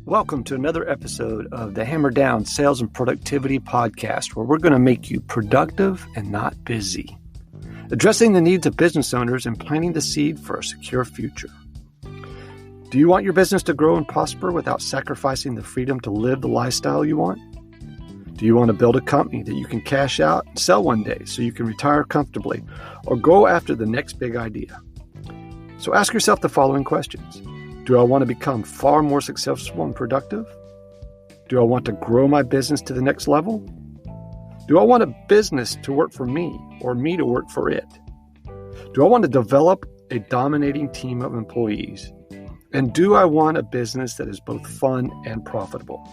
Welcome to another episode of the Hammer Down Sales and Productivity Podcast, where we're going to make you productive and not busy, addressing the needs of business owners and planting the seed for a secure future. Do you want your business to grow and prosper without sacrificing the freedom to live the lifestyle you want? Do you want to build a company that you can cash out and sell one day so you can retire comfortably or go after the next big idea? So ask yourself the following questions. Do I want to become far more successful and productive? Do I want to grow my business to the next level? Do I want a business to work for me or me to work for it? Do I want to develop a dominating team of employees? And do I want a business that is both fun and profitable?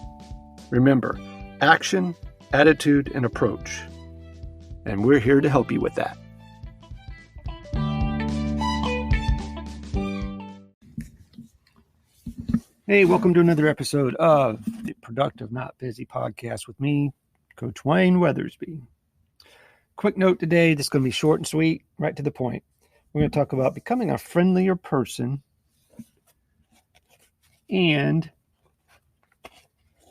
Remember, action, attitude, and approach. And we're here to help you with that. Hey, welcome to another episode of the Productive Not Busy podcast with me, Coach Wayne Weathersby. Quick note today, this is going to be short and sweet, right to the point. We're going to talk about becoming a friendlier person and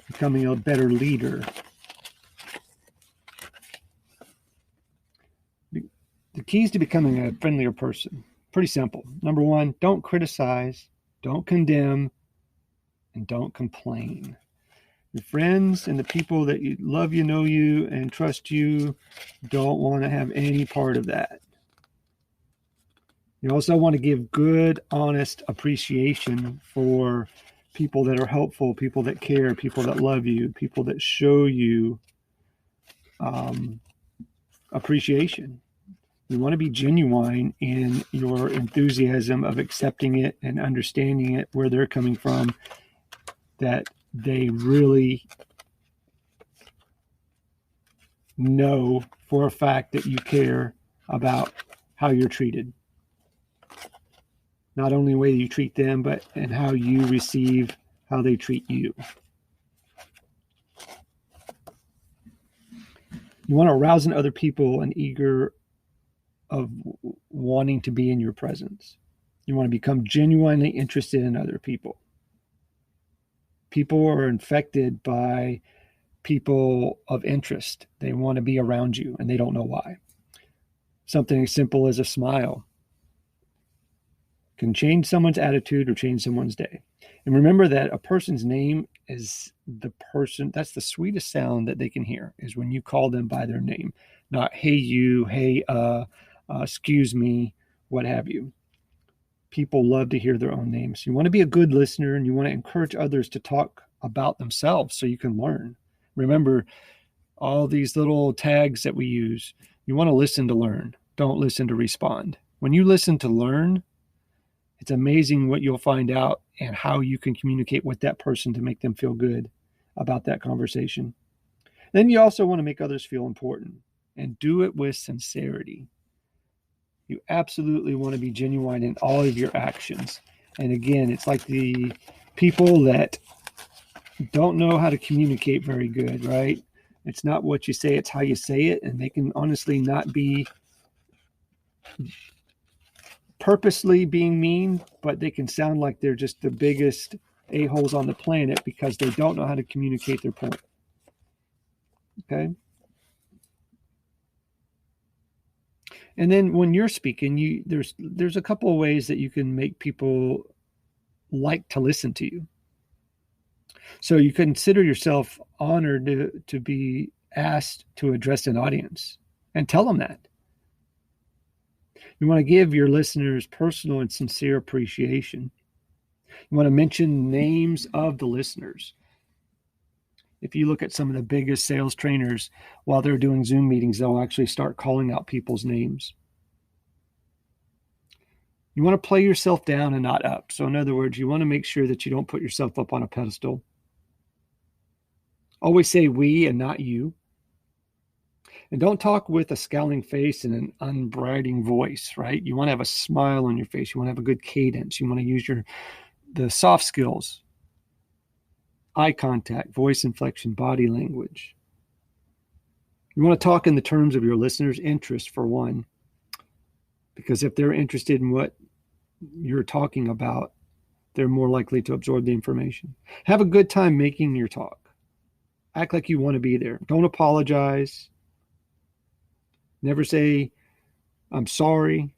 becoming a better leader. The keys to becoming a friendlier person, pretty simple. Number one, don't criticize, don't condemn, and don't complain. Your friends and the people that you love you, know you, and trust you don't want to have any part of that. You also want to give good, honest appreciation for people that are helpful, people that care, people that love you, people that show you appreciation. You want to be genuine in your enthusiasm of accepting it and understanding it, where they're coming from, that they really know for a fact that you care about how you're treated. Not only the way you treat them, but in how you receive how they treat you. You want to arouse in other people an eager of wanting to be in your presence. You want to become genuinely interested in other people. People are infected by people of interest. They want to be around you and they don't know why. Something as simple as a smile can change someone's attitude or change someone's day. And remember that a person's name is that's the sweetest sound that they can hear, is when you call them by their name, not hey you, hey, excuse me, what have you. People love to hear their own names. You want to be a good listener and you want to encourage others to talk about themselves so you can learn. Remember all these little tags that we use. You want to listen to learn. Don't listen to respond. When you listen to learn, it's amazing what you'll find out and how you can communicate with that person to make them feel good about that conversation. Then you also want to make others feel important and do it with sincerity. You absolutely want to be genuine in all of your actions. And again, it's like the people that don't know how to communicate very good, right? It's not what you say, it's how you say it. And they can honestly not be purposely being mean, but they can sound like they're just the biggest a-holes on the planet because they don't know how to communicate their point. Okay? And then when you're speaking, there's a couple of ways that you can make people like to listen to you. So you consider yourself honored to be asked to address an audience, and tell them that. You want to give your listeners personal and sincere appreciation. You want to mention names of the listeners. If you look at some of the biggest sales trainers, while they're doing Zoom meetings, they'll actually start calling out people's names. You want to play yourself down and not up. So in other words, you want to make sure that you don't put yourself up on a pedestal. Always say we and not you. And don't talk with a scowling face and an unbridling voice, right? You want to have a smile on your face. You want to have a good cadence. You want to use the soft skills. Eye contact, voice inflection, body language. You want to talk in the terms of your listeners' interest, for one, because if they're interested in what you're talking about, they're more likely to absorb the information. Have a good time making your talk. Act like you want to be there. Don't apologize. Never say, I'm sorry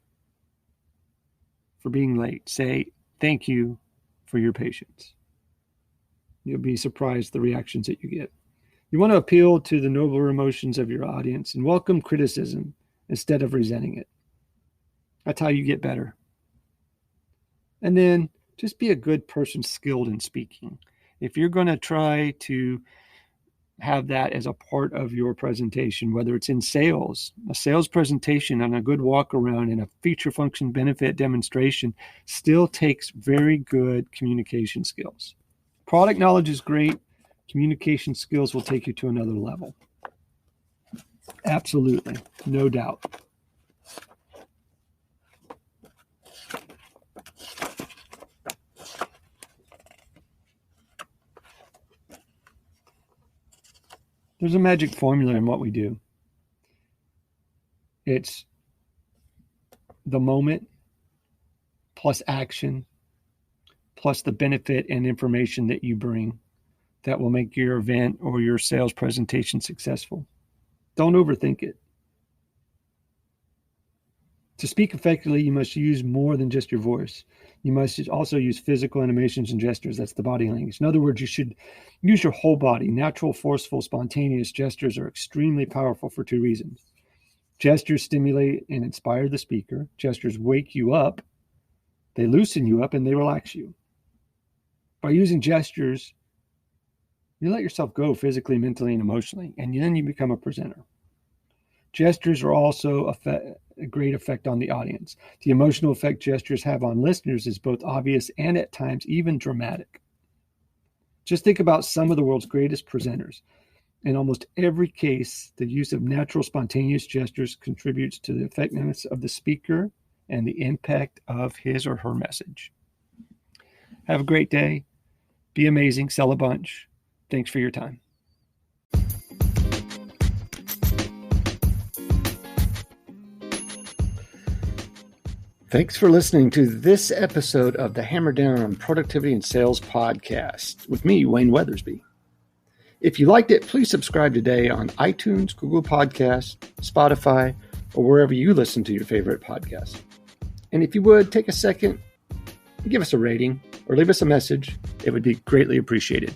for being late. Say, thank you for your patience. You'll be surprised the reactions that you get. You want to appeal to the nobler emotions of your audience and welcome criticism instead of resenting it. That's how you get better. And then just be a good person skilled in speaking. If you're going to try to have that as a part of your presentation, whether it's in sales, a sales presentation and a good walk around and a feature function benefit demonstration still takes very good communication skills. Product knowledge is great. Communication skills will take you to another level. Absolutely. No doubt. There's a magic formula in what we do. It's the moment plus action plus the benefit and information that you bring that will make your event or your sales presentation successful. Don't overthink it. To speak effectively, you must use more than just your voice. You must also use physical animations and gestures. That's the body language. In other words, you should use your whole body. Natural, forceful, spontaneous gestures are extremely powerful for two reasons. Gestures stimulate and inspire the speaker. Gestures wake you up. They loosen you up and they relax you. By using gestures, you let yourself go physically, mentally, and emotionally, and then you become a presenter. Gestures are also a great effect on the audience. The emotional effect gestures have on listeners is both obvious and at times even dramatic. Just think about some of the world's greatest presenters. In almost every case, the use of natural, spontaneous gestures contributes to the effectiveness of the speaker and the impact of his or her message. Have a great day. Be amazing. Sell a bunch. Thanks for your time. Thanks for listening to this episode of the Hammer Down on Productivity and Sales podcast with me, Wayne Weathersby. If you liked it, please subscribe today on iTunes, Google Podcasts, Spotify, or wherever you listen to your favorite podcasts. And if you would, take a second and give us a rating or leave us a message. It would be greatly appreciated.